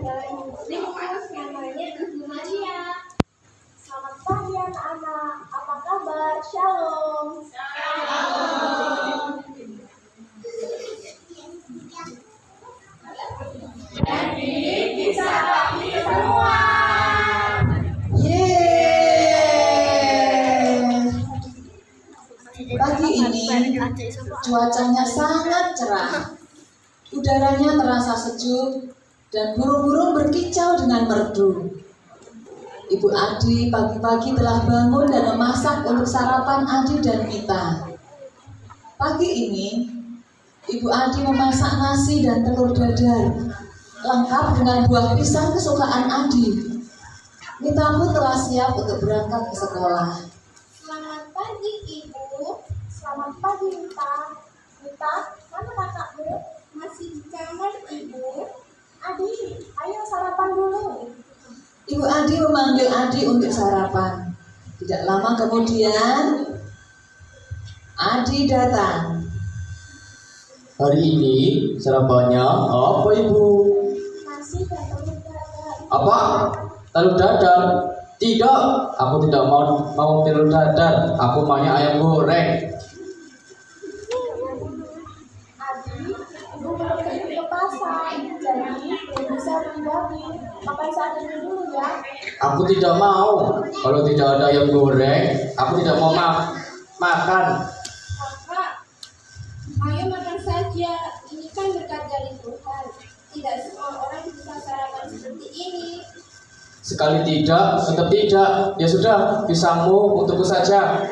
adalah ibu namanya Ibu Maria. Selamat pagi anak-anak, apa kabar? Shalom. Shalom. Jadi bisa bagi semua. Pagi ini cuacanya sangat cerah, udaranya terasa sejuk dan burung-burung berkicau dengan merdu. Ibu Adi pagi-pagi telah bangun dan memasak untuk sarapan Adi dan Mita. Pagi ini Ibu Adi memasak nasi dan telur dadar, lengkap dengan buah pisang kesukaan Adi. Mita pun telah siap untuk berangkat ke sekolah. Selamat pagi Ibu. Selamat pagi Mita. Mita, mana kakakmu? Masih di kamar Ibu. Adi, ayo sarapan dulu. Ibu Adi memanggil Adi untuk sarapan. Tidak lama kemudian Adi datang. Hari ini sarapannya apa Ibu? Nasi dan telur dadar. Apa? Telur dadar? Tidak, aku tidak mau telur dadar. Aku maunya ayam goreng. Adi, Ibu belum pergi ke pasar, jadi belum bisa berbagi. Makan saat ini dulu ya. Aku tidak mau. Kalau tidak ada ayam goreng, aku tidak mau makan. Kakak, ayo makan saja. Ini kan berkat dari Tuhan. Tidak semua orang bisa sarapan seperti ini. Sekali tidak, tetap tidak. Ya sudah, pisangmu untukku saja.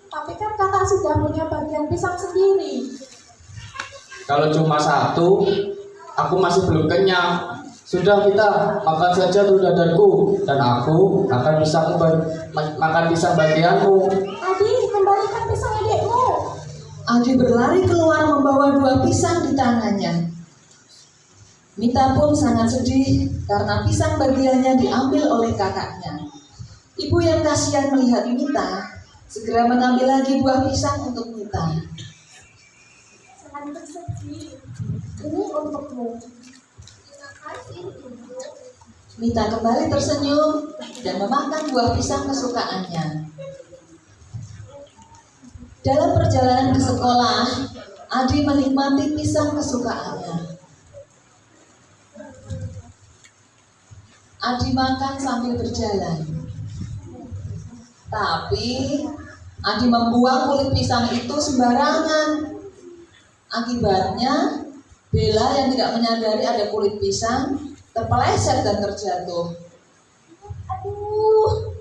Tapi kan kakak sudah punya bagian pisang sendiri. Kalau cuma satu, aku masih belum kenyang. Sudah kita makan saja telur dadarku dan aku akan bisa makan pisang bagianmu. Adi, kembalikan pisang adikmu. Adi berlari keluar membawa 2 pisang di tangannya. Mita pun sangat sedih karena pisang bagiannya diambil oleh kakaknya. Ibu yang kasihan melihat Mita segera mengambil lagi buah pisang untuk Mita. Jangan bersedih. Ini untukmu. Terima kasih, Ibu. Mita kembali tersenyum dan memakan buah pisang kesukaannya. Dalam perjalanan ke sekolah, Adi menikmati pisang kesukaannya. Adi makan sambil berjalan. Tapi Adi membuang kulit pisang itu sembarangan. Akibatnya Bella yang tidak menyadari ada kulit pisang terpeleset dan terjatuh. Aduh.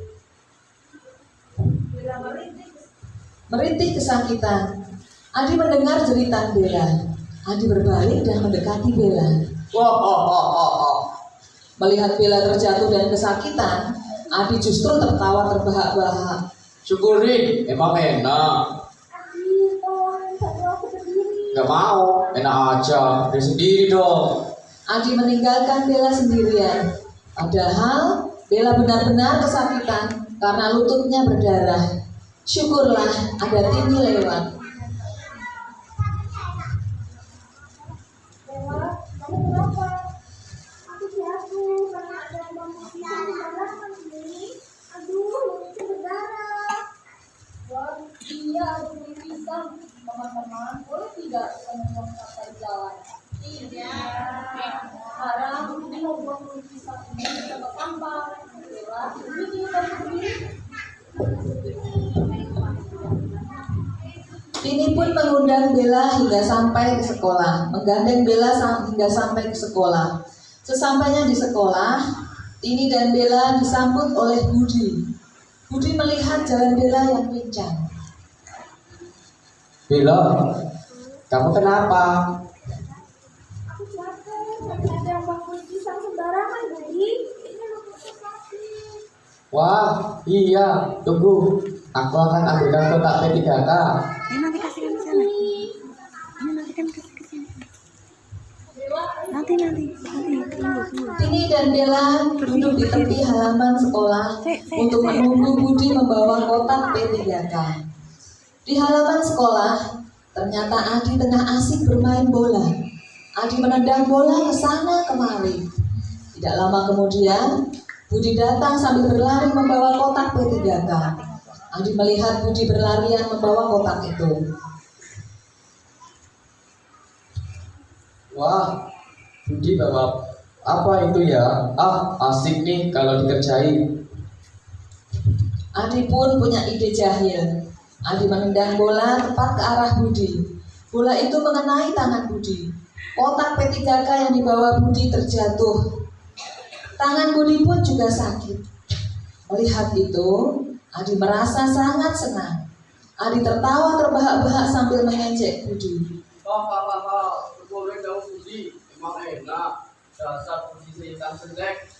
Merintih kesakitan. Adi mendengar jeritan Bella. Adi berbalik dan mendekati Bella. Wah. Melihat Bella terjatuh dan kesakitan, Adi justru tertawa terbahak-bahak. Syukurin, emang enak. Adi, tolong bantu aku berdiri. Gak mau, enak aja. Dia sendiri dong. Adi meninggalkan Bella sendirian. Padahal Bella benar-benar kesakitan karena lututnya berdarah. Syukurlah ada Tini lewat. Bella, kamu kenapa? Aku jatuh karena ada bambu pisang di dalam ini. Aduh, mulutku berdarah. Wah, iya ada pisang. Teman-teman, boleh tidak menengok sampai jalan? Tidak. Sekarang ini mau buang kulit pisang ini sama sampah. Bella, ini kamu berdiri. Tini pun mengundang Bella hingga sampai ke sekolah, menggandeng Bella hingga sampai ke sekolah. Sesampainya di sekolah, Tini dan Bella disambut oleh Budi. Budi melihat jalan Bella yang pincang. Bella, kamu kenapa? Aku jatuh karena ada bambu pisang sembarangan, Budi. Ini lututku sakit. Wah, iya, tunggu. Aku akan ambilkan kotak P3K. Ini nanti kasihkan ke sana. Ini nanti kan kasih ke sini. Nanti tunggu. Tini dan Bella duduk di tepi halaman sekolah untuk menunggu Budi membawa kotak P3K. Di halaman sekolah, ternyata Adi tengah asik bermain bola. Adi menendang bola ke sana kemari. Tidak lama kemudian, Budi datang sambil berlari membawa kotak P3K. Adi melihat Budi berlarian membawa kotak itu. Wah, Budi bawa apa itu ya? Ah, asik nih kalau dikerjain. Adi pun punya ide jahil. Adi menendang bola tepat ke arah Budi. Bola itu mengenai tangan Budi. Kotak P3K yang dibawa Budi terjatuh. Tangan Budi pun juga sakit. Melihat itu, Adi merasa sangat senang. Adi tertawa terbahak-bahak sambil mengejek Budi. Boleh dong Budi, emang enak. Dasar Budi setan jelek.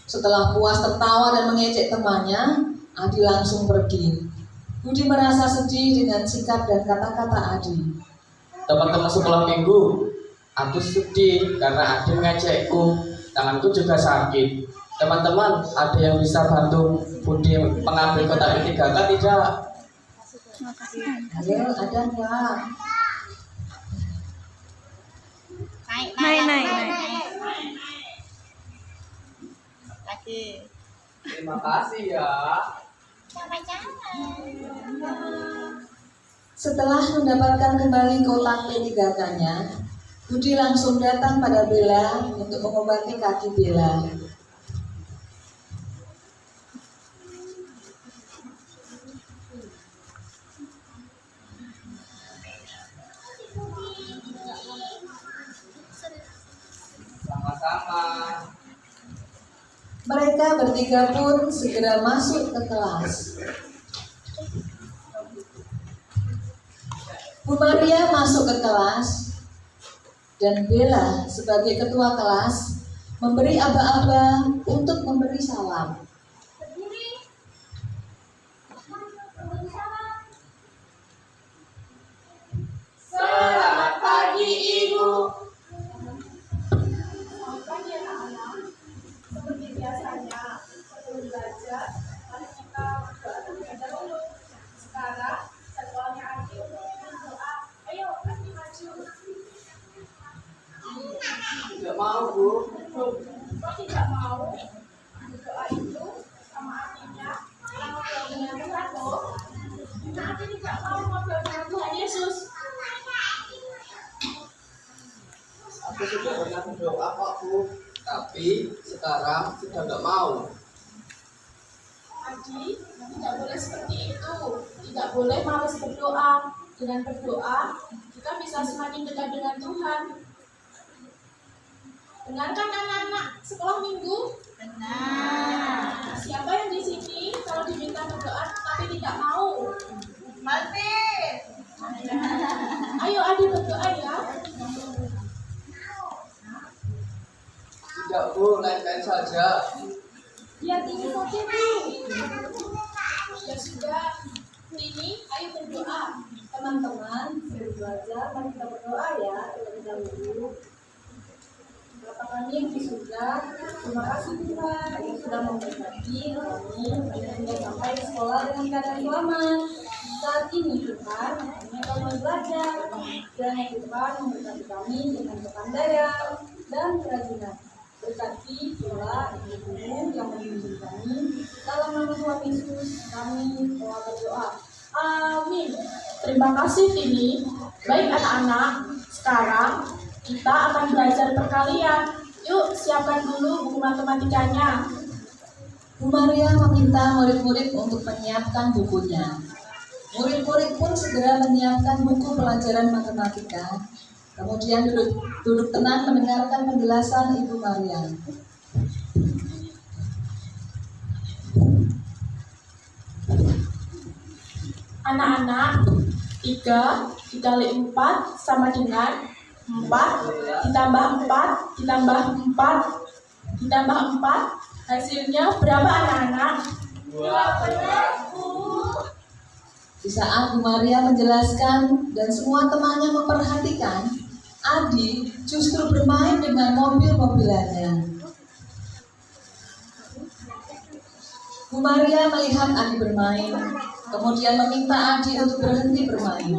Setelah puas tertawa dan mengejek temannya, Adi langsung pergi. Budi merasa sedih dengan sikap dan kata-kata Adi. Teman-teman sekolah minggu, aku sedih karena Adi mengejekku. Tanganku juga sakit. Teman-teman, ada yang bisa bantu Budi mengambil kotak P3K tidak? Ayo, ada nggak? Naik. Lagi. Terima kasih ya. Setelah mendapatkan kembali kotak P3K-nya, Budi langsung datang pada Bella untuk mengobati kaki Bella. Sama-sama. Mereka bertiga pun segera masuk ke kelas. Bu Maria masuk ke kelas dan Bella sebagai ketua kelas memberi aba-aba untuk memberi salam. Selamat pagi Ibu. Selamat pagi anak-anak. Seperti biasanya, sebelum belajar, mari kita berdoa terlebih dahulu. Sekarang, setelahnya Adi untuk berdoa. Ayo, Adi maju. Tidak mau Bu. Kok tidak mau? Berdoa itu sama artinya ngobrol dengan Tuhan loh. Nah, Adi tidak mau ngobrol dengan Tuhan Yesus. Aku sudah pernah berdoa kok Bu, tapi sekarang sudah nggak mau. Adi, tidak boleh seperti itu. Tidak boleh malas berdoa. Dengan berdoa, kita bisa semakin dekat dengan Tuhan. Benar kan anak-anak sekolah minggu? Benar. Siapa yang di sini kalau diminta berdoa tapi tidak mau? Martin. Ayo Adi berdoa ya. Tidak Bu, lain-lain saja. Biar ini saja Bu. Ya sudah. Ini ayo berdoa. Teman-teman, sebelum belajar mari kita berdoa ya terlebih dahulu. Bapa kami yang di surga, terima kasih Tuhan yang sudah memberkati kami hingga sampai di sekolah dengan keadaan selamat. Saat ini Tuhan, kami akan belajar dan Tuhan memberkati kami dengan kepandaian dan kerajinan. Berkati pula ibu-ibu yang membimbing kami. Dalam nama Tuhan Yesus kami telah berdoa. Amin. Terima kasih Tini. Baik anak-anak, sekarang kita akan belajar perkalian. Yuk siapkan dulu buku matematikanya. Bu Maria meminta murid-murid untuk menyiapkan bukunya. Murid-murid pun segera menyiapkan buku pelajaran matematika. Kemudian duduk tenang mendengarkan penjelasan Ibu Maria. Anak-anak, 3 dikali 4 sama dengan 4 ditambah 4 ditambah 4 ditambah 4 hasilnya berapa anak-anak? 12 Bu. Di saat Bu Maria menjelaskan dan semua temannya memperhatikan, Adi justru bermain dengan mobil-mobilannya. Bu Maria melihat Adi bermain, kemudian meminta Adi untuk berhenti bermain.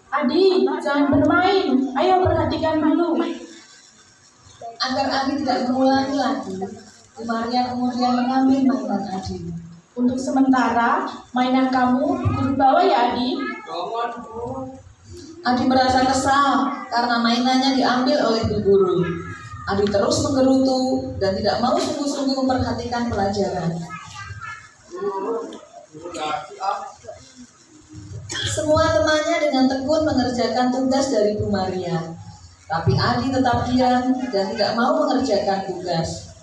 Adi, jangan bermain. Ayo perhatikan dulu. Agar Adi tidak mengulangi lagi, Bu Maria kemudian mengambil mainan Adi. Untuk sementara, mainan kamu guru bawa ya, Adi? Adi merasa kesal karena mainannya diambil oleh Bu Guru. Adi terus menggerutu dan tidak mau sungguh-sungguh memperhatikan pelajaran. Semua temannya dengan tekun mengerjakan tugas dari Bu Maria. Tapi Adi tetap diam dan tidak mau mengerjakan tugas.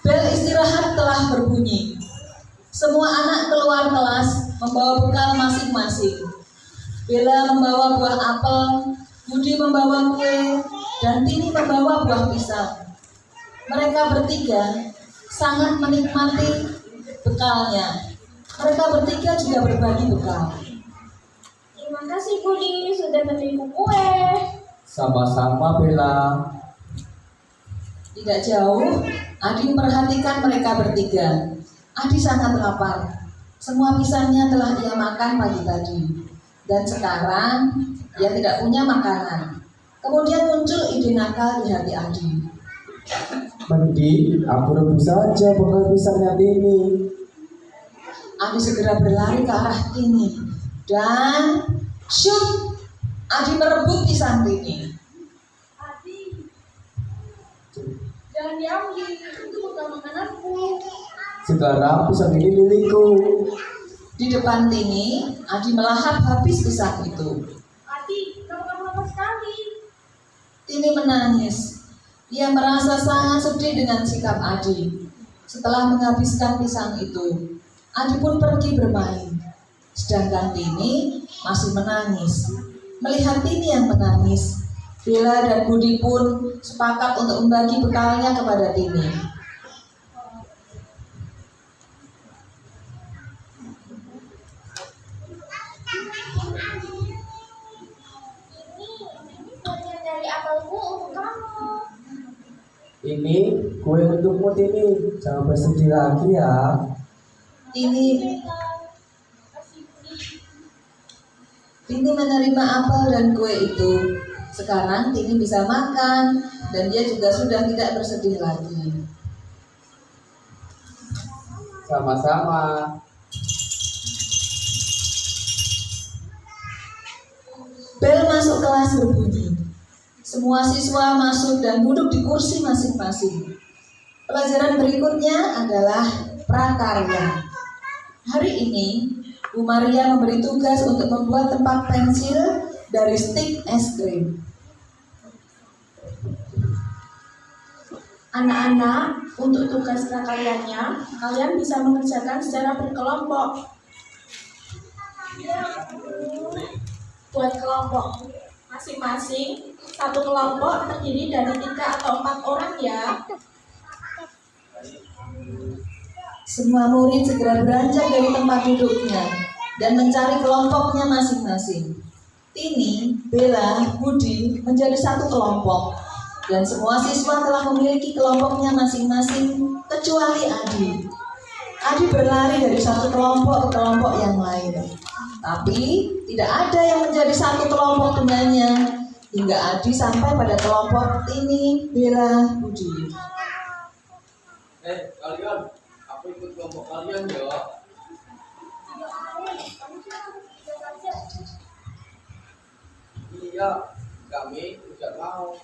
Bel istirahat telah berbunyi. Semua anak keluar kelas membawa bekal masing-masing. Bella membawa buah apel, Budi membawa kue, dan Tini membawa buah pisang. Mereka bertiga sangat menikmati bekalnya. Mereka bertiga juga berbagi bekal. Terima kasih Budi sudah beriku kue. Sama-sama Bella. Tidak jauh, Adi memperhatikan mereka bertiga. Adi sangat lapar. Semua pisangnya telah ia makan pagi tadi. Dan sekarang, ia tidak punya makanan. Kemudian muncul ide nakal di hati Adi. Mending aku rebus saja bekal pisangnya Tini. Adi segera berlari ke arah Tini. Dan shoot! Adi merebut pisang Tini. Adi, jangan diambil, itu bukan makananku. Sekarang pisang ini milikku. Di depan Tini, Adi melahap habis pisang itu. Adi, kamu kenapa sekali? Tini menangis. Ia merasa sangat sedih dengan sikap Adi. Setelah menghabiskan pisang itu, Adi pun pergi bermain. Sedangkan Tini masih menangis. Melihat Tini yang menangis, Bella dan Budi pun sepakat untuk membagi bekalnya kepada Tini. Dari apelku untuk kamu. Ini kue untukmu Tini. Jangan bersedih lagi ya. Tini menerima apel dan kue itu. Sekarang Tini bisa makan dan dia juga sudah tidak bersedih lagi. Sama-sama. Bel masuk kelas berbunyi. Semua siswa masuk dan duduk di kursi masing-masing. Pelajaran berikutnya adalah prakarya. Hari ini, Bu Maria memberi tugas untuk membuat tempat pensil dari stik es krim. Anak-anak, untuk tugas prakaryanya, kalian bisa mengerjakan secara berkelompok. Buat kelompok masing-masing, satu kelompok terdiri dari 3 atau 4 orang ya. Semua murid segera beranjak dari tempat duduknya dan mencari kelompoknya masing-masing. Tini, Bella, Budi menjadi satu kelompok dan semua siswa telah memiliki kelompoknya masing-masing kecuali Adi. Adi berlari dari satu kelompok ke kelompok yang lain. Tapi tidak ada yang menjadi satu kelompok dengannya hingga Adi sampai pada kelompok Tini, Bella, Budi. Kalian, aku ikut kelompok kalian ya. Iya, kami tidak mau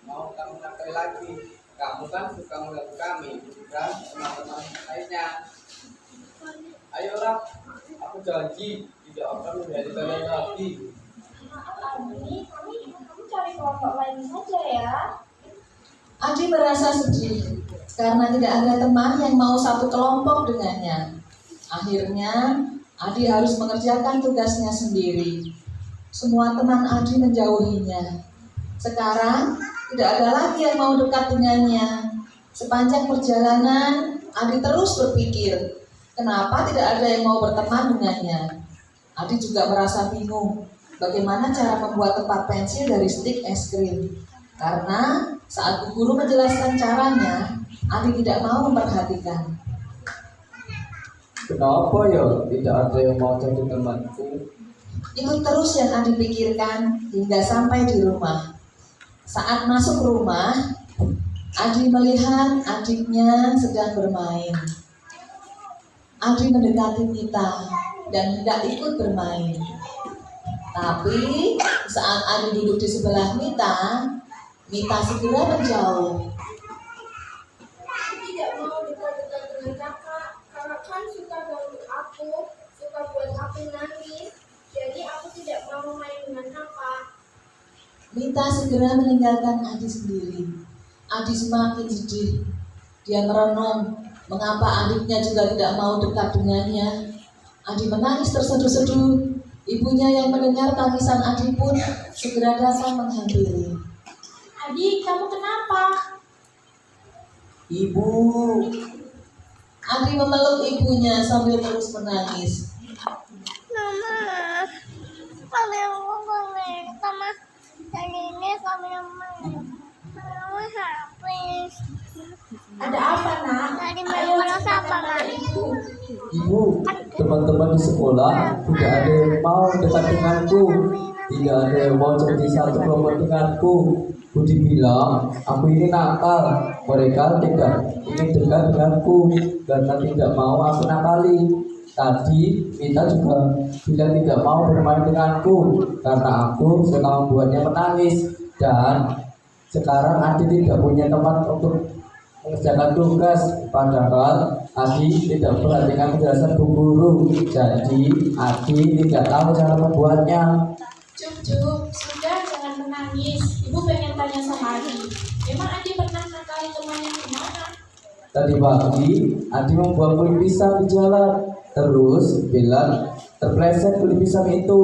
kamu nakal lagi. Kamu kan suka mengganggu kami dan teman-teman lainnya. Ayolah, aku janji tidak akan menjadi kalian lagi. Maaf Adi, kamu cari kelompok lain saja ya. Adi merasa sedih karena tidak ada teman yang mau satu kelompok dengannya. Akhirnya, Adi harus mengerjakan tugasnya sendiri. Semua teman Adi menjauhinya. Sekarang, tidak ada lagi yang mau dekat dengannya. Sepanjang perjalanan, Adi terus berpikir, kenapa tidak ada yang mau berteman dengannya. Adi juga merasa bingung bagaimana cara membuat tempat pensil dari stik es krim. Karena saat Bu Guru menjelaskan caranya, Adi tidak mau memperhatikan. Kenapa ya tidak ada yang mau jadi temanku? Itu terus yang Adi pikirkan hingga sampai di rumah. Saat masuk rumah, Adi melihat adiknya sedang bermain. Adi mendekati Mita dan hendak ikut bermain. Tapi saat Adi duduk di sebelah Mita, Mita segera menjauh. Aku tidak mau dekat-dekat dengan kakak. Kakak kan suka ganggu aku, suka buat aku nangis. Jadi aku tidak mau main dengan kakak. Mita segera meninggalkan Adi sendiri. Adi semakin sedih. Dia merenung mengapa adiknya juga tidak mau dekat dengannya. Adi menangis terseduh-seduh. Ibunya yang mendengar tangisan Adi pun segera datang menghampiri. Adik, kamu kenapa? Ibu, Adi memeluk ibunya sambil terus menangis. Mama, kami boleh sama hari ini kami main. Mama habis. Ada apa, nak? Tadi main bola siapa, Mak? ibu, teman-teman di sekolah tidak ada yang mau dekat denganku, tidak ada yang mau jadi satu kelompok denganku. Budi bilang, aku ini nakal. Mereka tidak ingin dekat denganku karena tidak mau aku nakali. Tadi Mita juga bilang tidak mau bermain denganku karena aku suka membuatnya menangis. Dan sekarang Adi tidak punya tempat untuk mengerjakan tugas, padahal Adi tidak perhatikan penjelasan bu guru. Jadi Adi tidak tahu cara membuatnya. Cup, sudah jangan menangis. Ibu pengen tanya sama Adi. Emang Adi pernah nakali temannya gimana? Tadi pagi Adi membuang kulit pisang di jalan, terus bilang terpleset kulit pisang itu.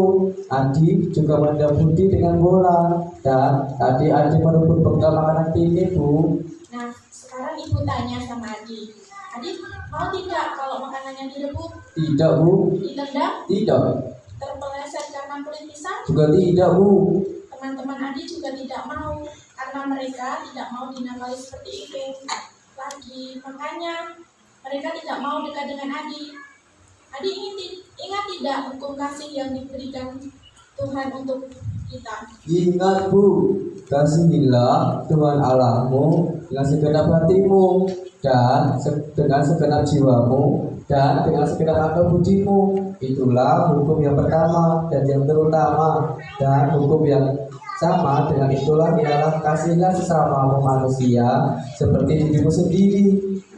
Adi juga mendam Budi dengan bola, dan tadi Adi merebut bekal makanan ini, Bu. Nah, sekarang ibu tanya sama Adi. Adi mau tidak kalau makanannya direbut, Tidak, Bu. ditendang, Tidak. terpeleset karena kulit pisang? Juga tidak, Bu. Teman-teman Adi juga tidak mau karena mereka tidak mau dinakali seperti itu lagi. Makanya mereka tidak mau dekat dengan Adi. Adi ingat tidak hukum kasih yang diberikan Tuhan untuk kita? Ingat, Bu, kasihilah Tuhan Allahmu dengan segenap hatimu dan dengan segenap jiwamu dan dengan segenap akal budimu. Itulah hukum yang pertama dan yang terutama, dan hukum yang sama dengan itulah ialah kasihlah sesamamu manusia seperti dirimu sendiri.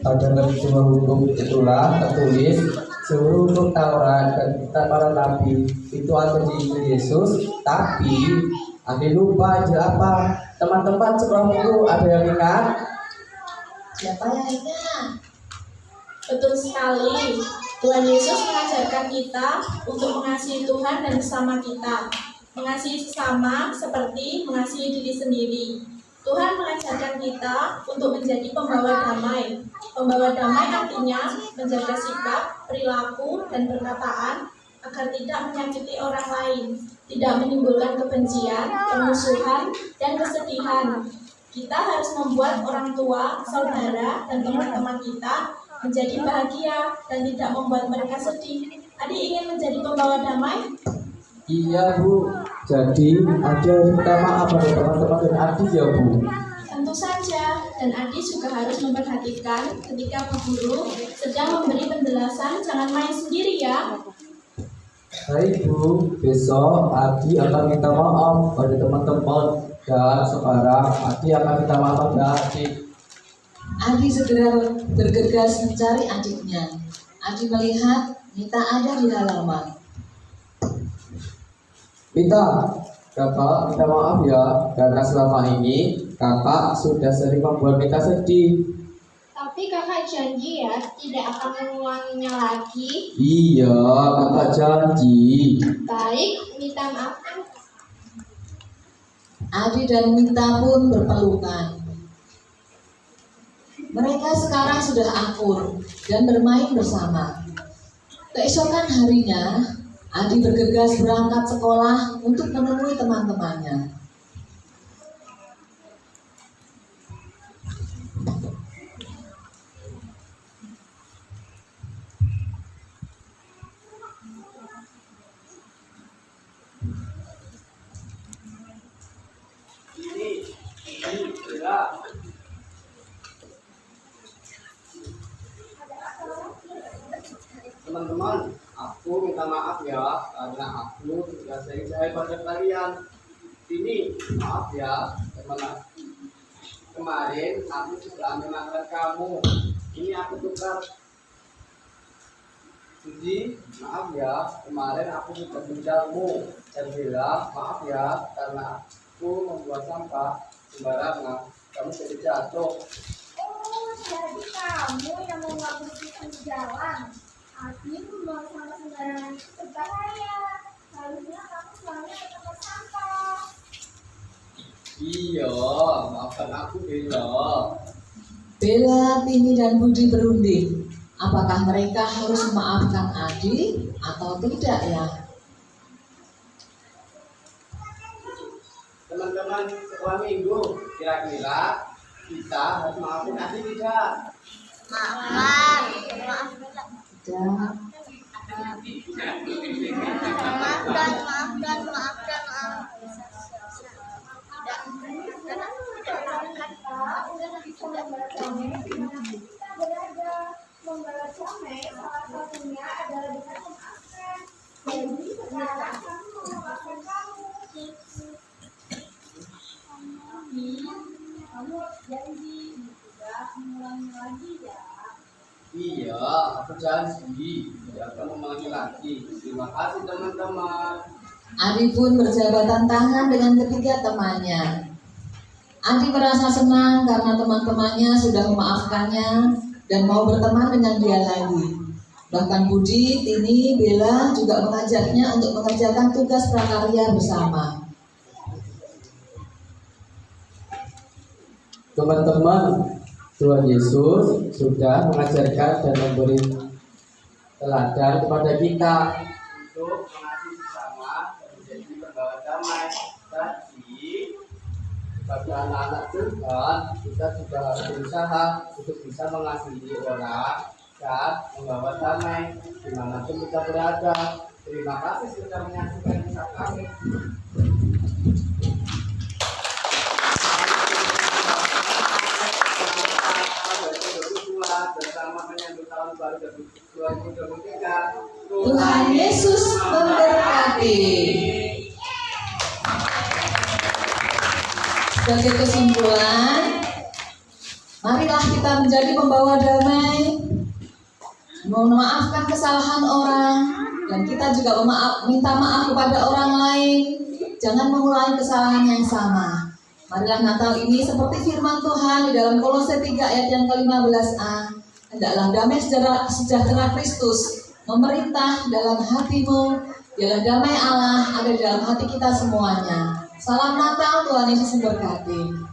Pada kedua hukum itulah tertulis seluruh Taurat dan kitab para nabi. Itu ada di Injil Yesus. Tapi Adi lupa Injil apa? Teman-teman sekolahku ada yang ingat? Siapa yang ingat? Betul sekali. Tuhan Yesus mengajarkan kita untuk mengasihi Tuhan dan sesama kita. Mengasihi sesama seperti mengasihi diri sendiri. Tuhan mengajarkan kita untuk menjadi pembawa damai. Pembawa damai artinya menjaga sikap, perilaku, dan perkataan agar tidak menyakiti orang lain, tidak menimbulkan kebencian, permusuhan, dan kesedihan. Kita harus membuat orang tua, saudara, dan teman-teman kita menjadi bahagia dan tidak membuat mereka sedih. Adi ingin menjadi pembawa damai? Iya, Bu. Jadi Adi harus minta maaf pada teman-teman dan Adi ya, Bu. Tentu saja, dan Adi juga harus memperhatikan ketika Bu Guru sedang memberi penjelasan, jangan main sendiri ya. Baik, Bu, besok Adi akan minta maaf pada teman-teman, dan sekarang Adi akan minta maaf pada adik. Adi segera bergegas mencari adiknya. Adi melihat Mita ada di halaman. Mita, kakak minta maaf ya, karena selama ini kakak sudah sering membuat Mita sedih. Tapi kakak janji ya, tidak akan mengulanginya lagi. Iya, kakak janji. Baik, minta maafkan. Adi dan Mita pun berpelukan. Mereka sekarang sudah akur dan bermain bersama. Keesokan harinya, Adi bergegas berangkat sekolah untuk menemui teman-temannya. Teman-teman, aku minta maaf ya karena aku sudah sering jahil pada kalian. Ini maaf ya teman. Kemarin aku sudah menangkan kamu. Ini aku tukar. Jadi maaf ya, kemarin aku sudah menjamu dan bilang maaf ya karena aku membuat sampah sembarangan. Kamu jadi jatuh. Oh, jadi kamu yang mau ngabuburit di jalan. Abi membuang sampah sembarangan itu berbahaya. Harusnya kamu selalu ke tempat sampah. Iya, maafkan aku Bella. Bella, Tini, dan Budi berunding. Apakah mereka harus memaafkan Adi atau tidak ya? Teman-teman, setelah minggu kira-kira kita harus maafin Adi tidak? Maafkan. Tidak. Membalas damai salah satunya adalah dengan memaafkan. Jadi sekarang kamu mau memaafkan kamu. Kamu janji tidak mengulangi lagi ya. Iya, aku janji tidak akan mengulangi lagi. Terima kasih teman-teman. Adi pun berjabatan tangan dengan ketiga temannya. Adi merasa senang karena teman-temannya sudah memaafkannya dan mau berteman dengan dia lagi. Bahkan Budi, Tini, Bella juga mengajaknya untuk mengerjakan tugas prakarya bersama. Teman-teman, Tuhan Yesus sudah mengajarkan dan memberi teladan kepada kita untuk mengasihi sesama dan menjadi pembawa damai. Jadi, sebagai anak-anak Tuhan, kita juga harus berusaha untuk bisa mengasihi orang dan membawa damai dimanapun kita berada. Terima kasih sudah menyaksikan kisah kami. Bersama menyambut tahun baru 2023. Tuhan Yesus memberkati. Sebagai kesimpulan, marilah kita menjadi pembawa damai, memaafkan kesalahan orang, dan kita juga minta maaf kepada orang lain. Jangan mengulangi kesalahan yang sama. Marilah Natal ini seperti firman Tuhan di dalam Kolose 3 ayat yang ke-15a. Hendaklah damai sejahtera Kristus memerintah dalam hatimu. Biarlah damai Allah ada di dalam hati kita semuanya. Salam Natal, Tuhan Yesus memberkati.